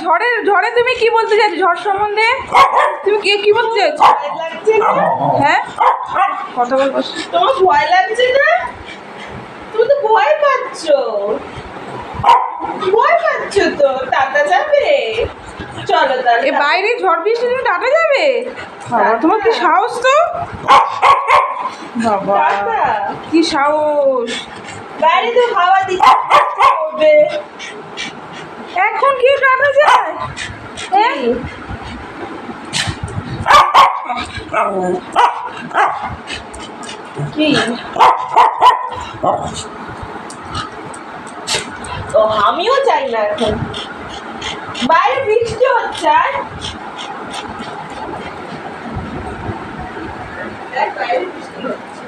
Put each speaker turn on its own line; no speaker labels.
ঝড়ে তুমি কি বলতে চাইছো? ঝড় সম্বন্ধে তুমি কি বলতে চাইছো? হ্যাঁ, কথা বলবো।
তোমার ভয় লাগছে না? তুমি তো ভয় পাচ্ছ তো। টাটা যাবে? চলো তাহলে।
এ বাইরে ঝড় বৃষ্টি তুমি টাটা যাবে? বাবা তোমার কি সাহস তো! বাবা কি সাহস!
বাইরে তো হাওয়া দিচ্ছে।
এখন কি টাটা যায়? হ্যাঁ,
কি ও, আমিও চাই না এখন। বাইরে বৃষ্টি হচ্ছে আর বাইরে বৃষ্টি হচ্ছে।